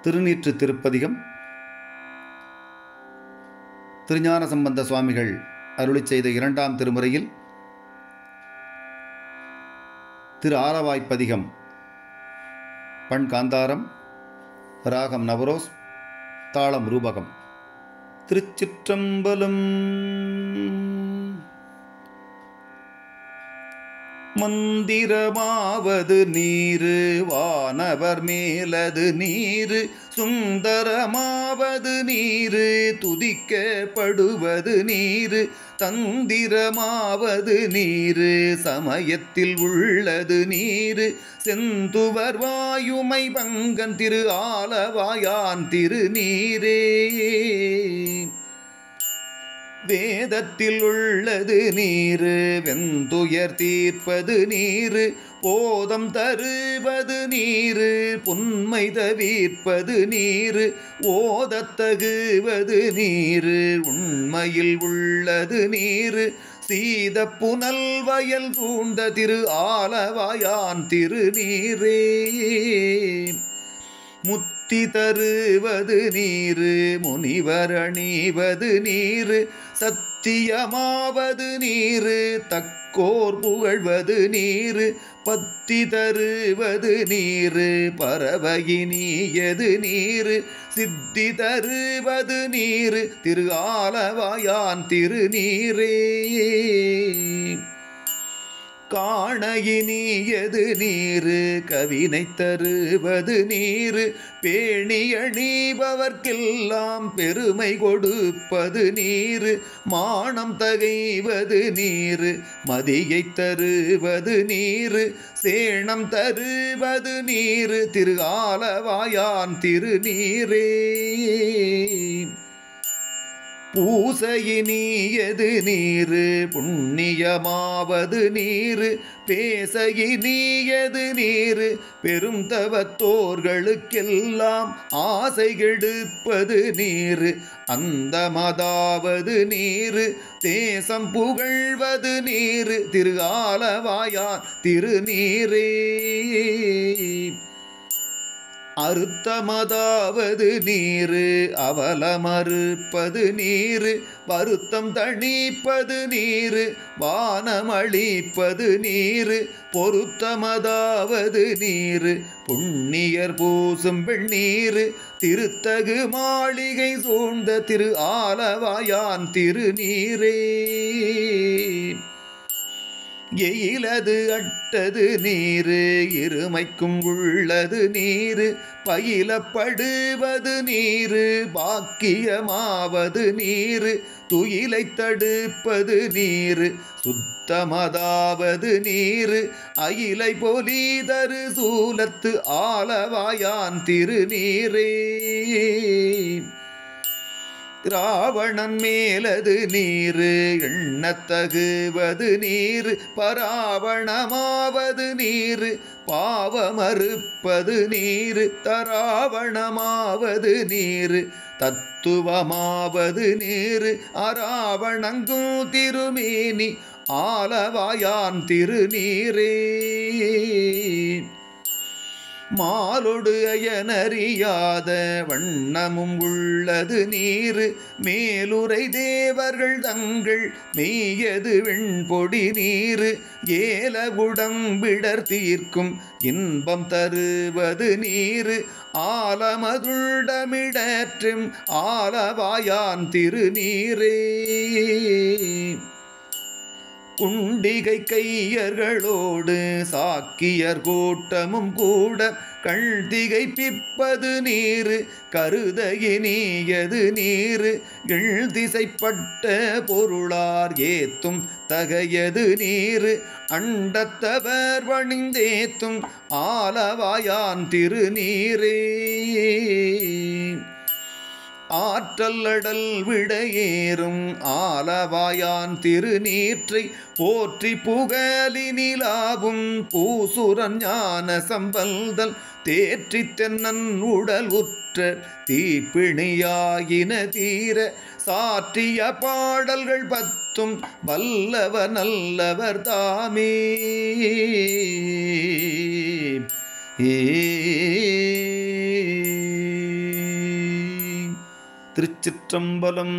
திருநீற்று திருப்பதிகம் திருஞான சம்பந்த சுவாமிகள் அருளிச் செய்த இரண்டாம் திருமுறையில் திரு ஆலவாய்ப்பதிகம். பண் காந்தாரம், ராகம் நவரோஸ், தாளம் ரூபகம். திருச்சிற்றம்பலம். மந்திரமாவது நீரு வானவர் மேலது நீரு, சுந்தரமாவது நீரு துதிக்கப்படுவது நீரு, தந்திரமாவது நீரு சமயத்தில் உள்ளது நீரு, செந்துவர் வாயுமை பங்கன் திரு ஆலவாயான் திருநீரே. வேதத்தில் உள்ளது நீரு வெந்துயர் தீர்ப்பது நீரு, போதம் தருவது நீரு புன்மை தவிர்ப்பது நீரு, ஓதத்தகுவது நீரு உண்மையில் உள்ளது நீரு, சீத புனல் வயல் தூண்ட திரு ஆலவாயான் திருநீரே. முத்தி தருவது நீரு முனிவர் அணிவது நீரு, சத்தியமாவது நீரு தக்கோர் புகழ்வது நீரு, பத்தி தருவது நீரு பரவகினியது நீரு, சித்தி தருவது நீரு திரு ஆலவாயான் திருநீரே. காணகினியது நீரு கவினை தருவது நீரு, பேணி அணிபவர்க்கெல்லாம் பெருமை கொடுப்பது நீரு, மானம் தகைவது நீரு மதியை தருவது நீரு, சேணம் தருவது நீரு திரு ஆலவாயான் திருநீரே. பூசகினியது நீரு புண்ணியமாவது நீரு, பேசகினியது நீரு பெரும் தவத்தோர்களுக்கெல்லாம் ஆசை கெடுப்பது நீரு, அந்தமதாவது நீரு தேசம் புகழ்வது நீரு திரு ஆலவாயான் திருநீரே. அறுத்தமதாவது நீரு அவலமறுப்பது நீரு, வருத்தம் தணிப்பது நீரு வானமளிப்பது நீரு, பொருத்தமதாவது நீரு புண்ணியர் பூசும் வெண்ணீரு, திருத்தகு மாளிகை சூழ்ந்த திரு ஆலவாயான் திருநீரே. எயிலது அட்டது நீரு இருமைக்கும் உள்ளது நீரு, பயிலப்படுவது நீரு பாக்கியமாவது நீரு, துயிலை தடுப்பது நீரு சுத்தமதாவது நீரு, அயிலை பொலிதரு சூலத்து ஆலவாயான் திருநீரே. ராவணன் மேலது நீரு எண்ணத்தகுவது நீரு, பராவணமாவது நீரு பாவமறுப்பது நீரு, தராவணமாவது நீரு தத்துவமாவது நீரு, அராவணங்கும் திருமேனி ஆலவாயான் திருநீரே. மாலொடு அயனறியாத வண்ணமும் உள்ளது நீரு, மேலுரை தேவர்கள் தங்கள் மெய்யது வெண்பொடி நீரு, ஏலகுடம்பிடர் தீர்க்கும் இன்பம் தருவது நீரு, ஆலமதுண்டமிடற்றும் ஆலவாயான் திருநீரே. குண்டிகை கையர்களோடு சாக்கியர் கூட்டமும் கூட கண் திகைப்பிப்பது நீரு, கருதகினியது நீரு எழுதிசைப்பட்ட பொருளார் ஏத்தும் தகையது நீரு, அண்டத்தவர் வணிந்தேத்தும் ஆலவாயான் திருநீரே. ஆற்றல்லடல் விடையேறும் ஆலவாயான் திருநீற்றை போற்றி புகழினிலாவும் பூசுரன் ஞான சம்பந்தல், தேற்றி தென்னன் உடல் உற்ற தீப்பிணியாயின தீர, சாற்றிய பாடல்கள் பத்தும் வல்லவர் நல்லவர் தாமே. ஏ திருச்சிற்றம்பலம்.